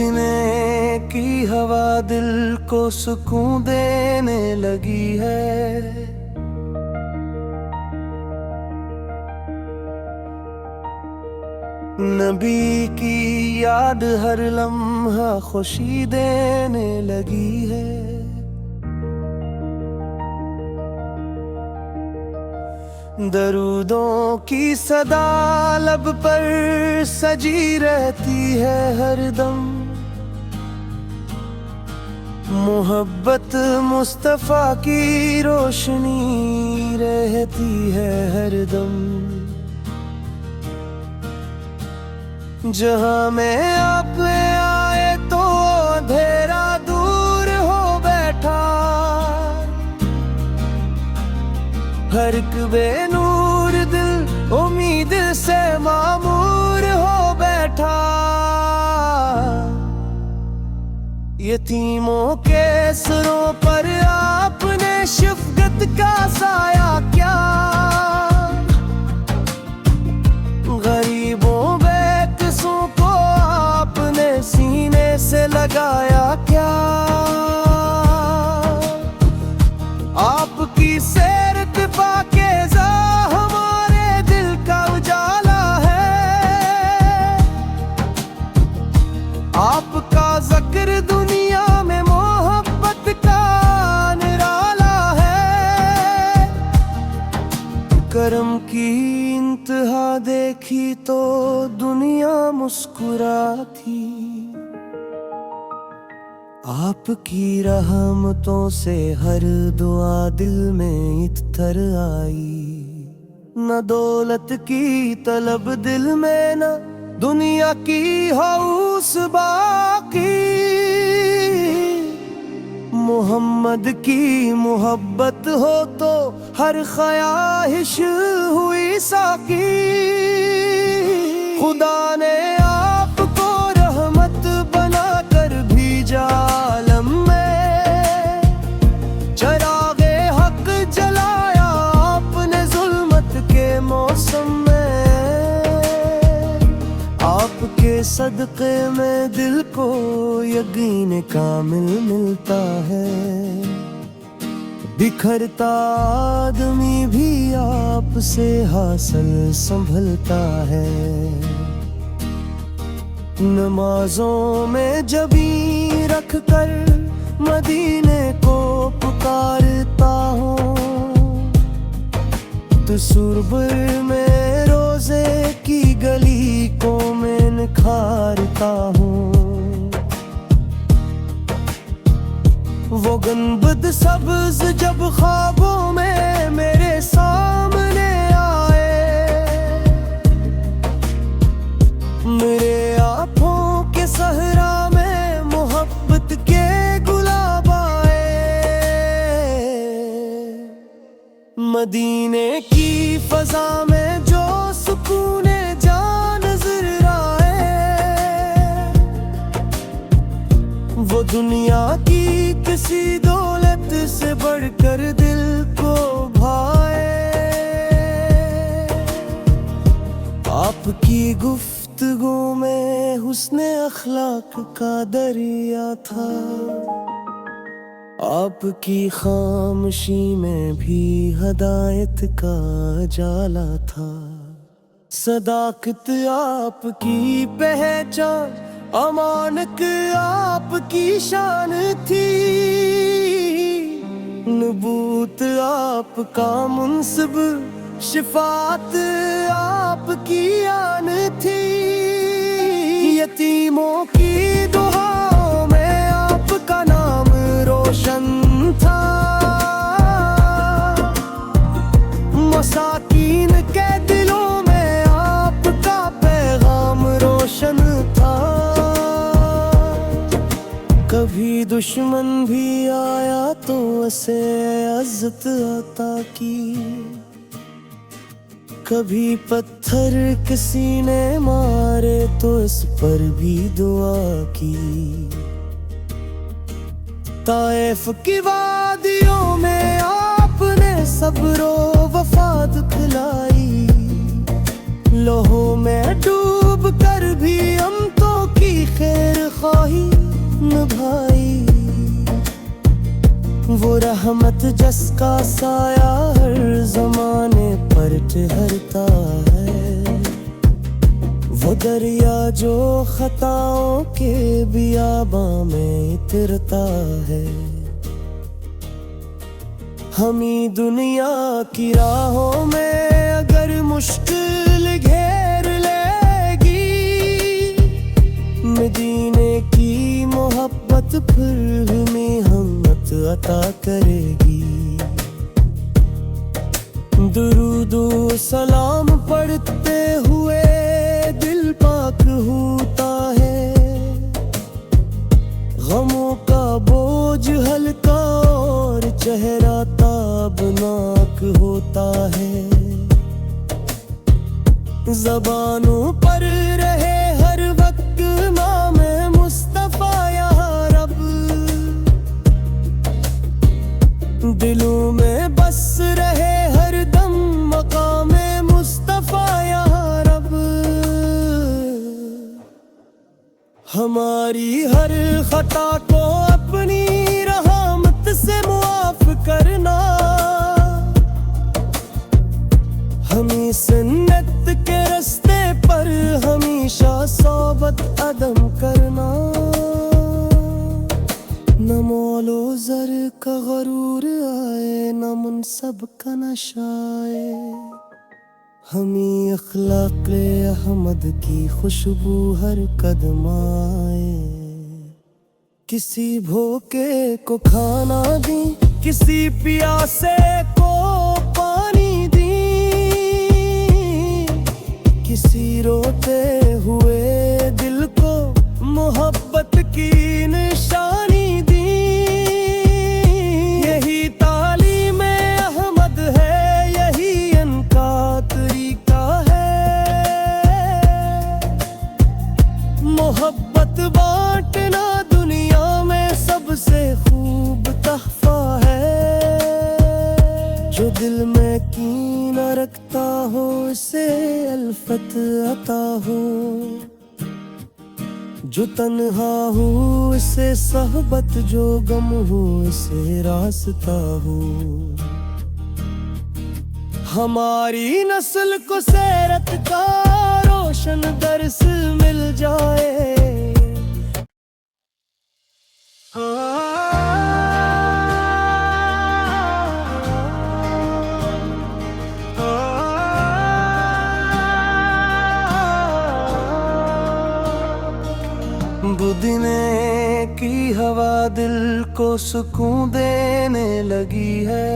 मदीने की हवा दिल को सुकून देने लगी है। नबी की याद हर लम्हा खुशी देने लगी है। दरूदों की सदा लब पर सजी रहती है हरदम। मोहब्बत मुस्तफा की रोशनी रहती है हरदम। जहां में आप आए तो अंधेरा दूर हो बैठा। हर एक बेनूर दिल उम्मीद से मामूर हो बैठा। यतीमों के सरों पर आपने शफ़क़त का साया क्या। गरीबों बेकसों को आपने सीने से लगाया क्या। आपकी सैरत पाकीज़ा हमारे दिल का उजाला है। आपका ज़िक्र दुनिया में मोहब्बत का निराला है। करम की इंतहा देखी तो दुनिया मुस्कुराती। आपकी रहमतों से हर दुआ दिल में इत्तर आई। न दौलत की तलब दिल में, न दुनिया की हौस बाकी। मोहम्मद की मोहब्बत हो तो हर ख्वाहिश हुई साकी। खुदा ने आपको रहमत बनाकर भेजा आलम में। चरागे हक जलाया आपने जुल्मत के मौसम में। आपके सदक़े में दिल को यकीन कामिल मिलता है। बिखरता आदमी भी आपसे हासिल संभलता है। नमाजों में जबीं रख कर मदीने को पुकारता हूँ। तो सुरबर में रोजे की गली को मैं निखारता हूँ। वो गंबद सब्ज जब ख्वाबों में मेरे सामने आए। मेरे आँखों के सहरा में मोहब्बत के गुलाब आए। मदीने की फजा में जो सुकून जान नज़र आए। वो दुनिया की किसी दौलत से बढ़कर दिल को भाए। आपकी गुफ्तगू में हुस्न अखलाक का दरिया था। आपकी खामोशी में भी हदायत का जाला था। सदाकत आपकी पहचान, अमानत आपकी शान थी। नबूत आपका मुनसिब, शिफात आपकी आन थी। यतीमों की दुआओं में आपका नाम रोशन था। मसाकीन के दिलों में आपका पैगाम रोशन था। कभी दुश्मन भी आया तो उसे इज़्ज़त अता की। कभी पत्थर किसी ने मारे तो इस पर भी दुआ की। ताइफ की वादियों में आपने सब्रो वफा दिखलाई। लोहों में डूब कर भी हम तो की खैर ख्वाही भाई, वो रहमत जिसका साया हर जमाने पर ठहरता है, वो दरिया जो खताओं के बियाबां में इतरता है। हमी दुनिया की राहों में अगर मुश्किल घेर लेगी, मदीने की मोहब्बत फिर हमें हिम्मत अता करेगी। दुरूदो सलाम पढ़ते हुए दिल पाक होता है, गमों का बोझ हल्का और चेहरा ताबनाक होता है। ज़बानों पर रहे हर वक्त नाम मुस्तफ़ा या रब, दिलों में बस रहे हर दम मकाम मुस्तफ़ा या रब। हमारी हर खता को अपनी रहमत से मुआफ करना, हमें सुन्नत के रास्ते पर हमेशा सोबत अदम करना। न मौलो ज़र का गरूर आए, न मुनसब का नशा आए, हमें अखलाक़े अहमद की खुशबू हर कदम आए। किसी भूखे को खाना दी, किसी प्यासे को पानी दी, किसी रोते हुए दिल को मोहब्बत की निशानी दी। यही तालीम अहमद है, यही इनका तरीका है। मोहब्बत बांटना दुनिया में सबसे खूब तहफा है। जो दिल में कीना रखता हो उसे अल्फत अता हो, जो तन्हा हो उसे सहबत, जो गम हो उसे रास्ता हो। हमारी नस्ल को सीरत का रोशन दर्स मिल जाए। बुदने की हवा दिल को सुकून देने लगी है।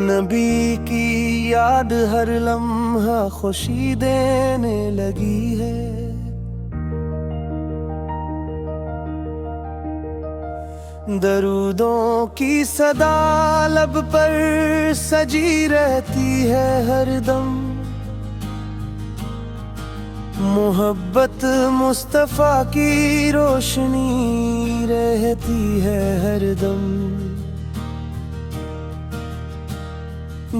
नबी की याद हर लम्हा खुशी देने लगी है। दरूदों की सदा लब पर सजी रहती है हरदम, मोहब्बत मुस्तफ़ा की रोशनी रहती है हरदम।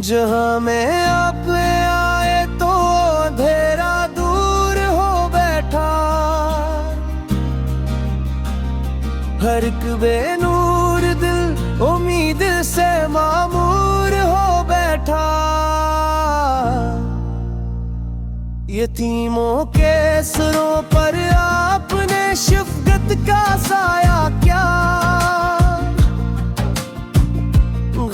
जहाँ में आप आए तो अंधेरा दूर हो बैठा, हर एक बेनूर दिल उम्मीद से मामूर हो बैठा। यतीमों के सरों पर आपने शफ़क़त का साया क्या,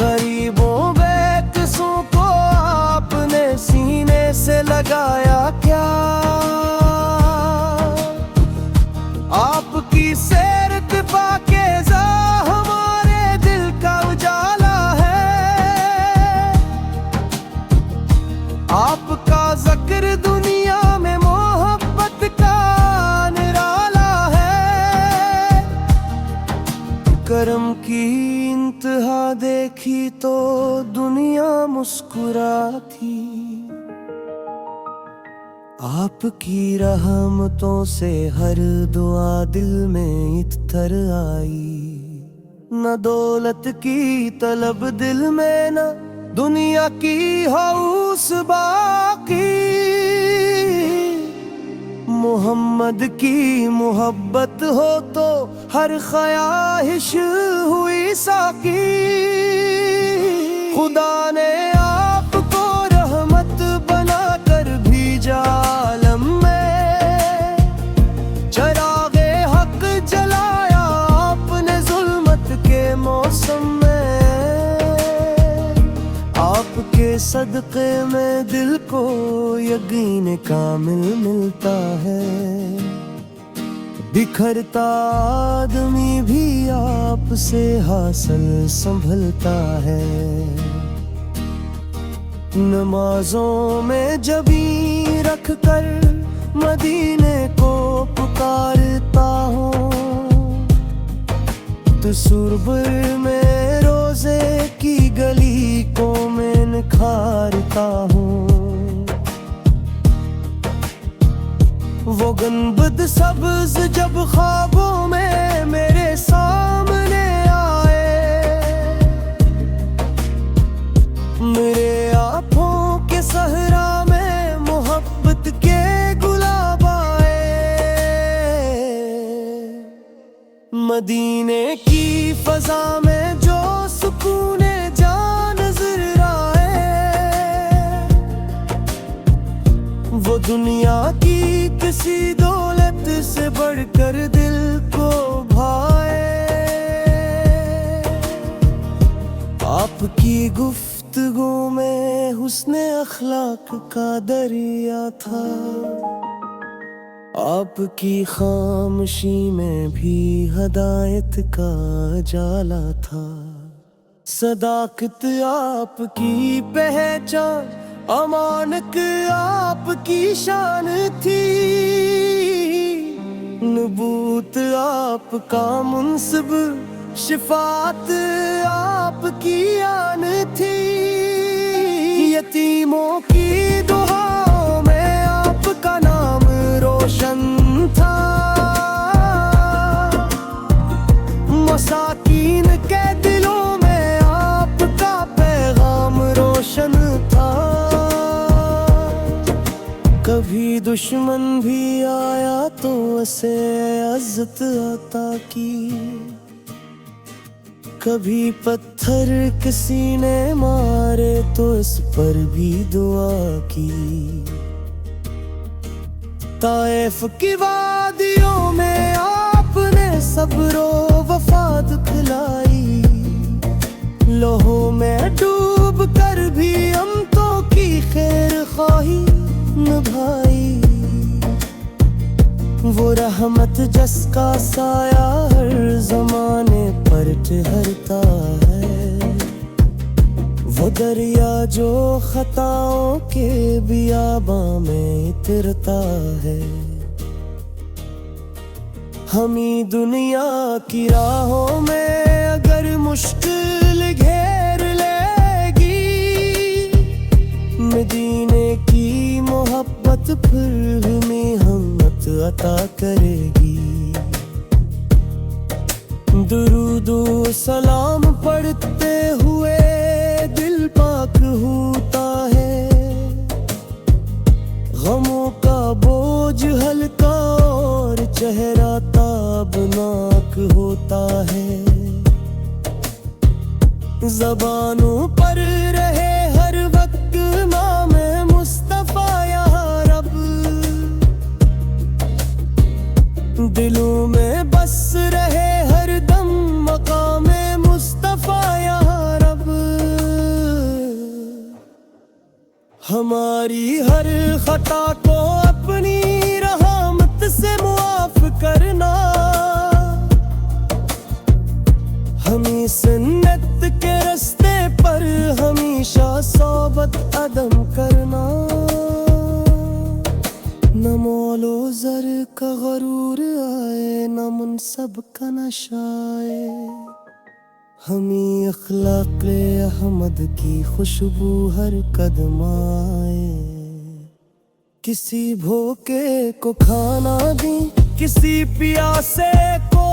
गरीबों बेकसों को आपने सीने से लगाया क्या। आपकी सैरत पाकीज़ा हमारे दिल का उजाला है, आपका ज़िक्र दुनिया में मोहब्बत का निराला है। करम की इंतहा देखी तो दुनिया मुस्कुराती, आपकी रहमतों से हर दुआ दिल में इत्तर आई। न दौलत की तलब दिल में, न दुनिया की हौस बाकी, मोहम्मद की मोहब्बत हो तो हर ख्वाहिश हुई साकी। खुदा ने आपको रहमत बनाकर भेजा आलम में, चरागे हक जलाया आपने जुल्मत के मौसम में। आपके सदक़े में दिल को यकीन कामिल मिलता है, बिखरता आदमी भी आपसे हासिल संभलता है। नमाजों में जबीं रख कर मदीने को पुकारता हूँ, तो सुरबर में रोजे की गली को मैं निखारता हूँ। वो गंबद सब्ज जब ख्वाबों में मेरे सामने आए, मेरे आँखों के सहरा में मोहब्बत के गुलाब आए। मदीने की फजा में जो सुकून जान नजर आए, वो दुनिया की किसी दौलत से बढ़कर दिल को भाए। आपकी गुफ्तगू में हुस्ने अखलाक का दरिया था, आपकी खामोशी में भी हदायत का जाला था। सदाकत आपकी पहचान, अमानत आपकी शान थी। नबूत आपका मुनसिब, शिफात आपकी आन थी। यतीमों की दुआओं में आपका नाम रोशन था, मसाकीन के दिलों में आपका पैगाम रोशन था। कभी दुश्मन भी आया तो उसे इज्जत अता की, कभी पत्थर किसी ने मारे तो इस पर भी दुआ की। ताइफ की वादियों में आपने सब्रो वफा दिखलाई, लोहों में डूब कर भी अमतों की खैर ख्वाही निभाई। वो रहमत जिसका साया हर जमाने पर ठहरता है, वो दरिया जो खताओं के बियाबा में उतरता है। हमी दुनिया की राहों में अगर मुश्किल घेर लेगी, मदीने की मोहब्बत फिर हमें हिम्मत अता करेगी। दुरूदो सलाम पढ़ते हुए दिल पाक होता है, गमों का बोझ हल्का और चेहरा ताबनाक होता है। ज़बानों पर रहे हर वक्त नाम मुस्तफा या रब, दिलों में बस रहे हर दम मकाम मुस्तफा या रब। हमारी हर खता को अपनी रहमत से मुआफ करना, हमें सुन्नत के रास्ते पर हमेशा सोबत अदम करना। न मौलो ज़र का गरूर आए, न मुनसब का नशा आए, हमें अखलाक़े अहमद की खुशबू हर कदम आए। किसी भूखे को खाना दी, किसी प्यासे को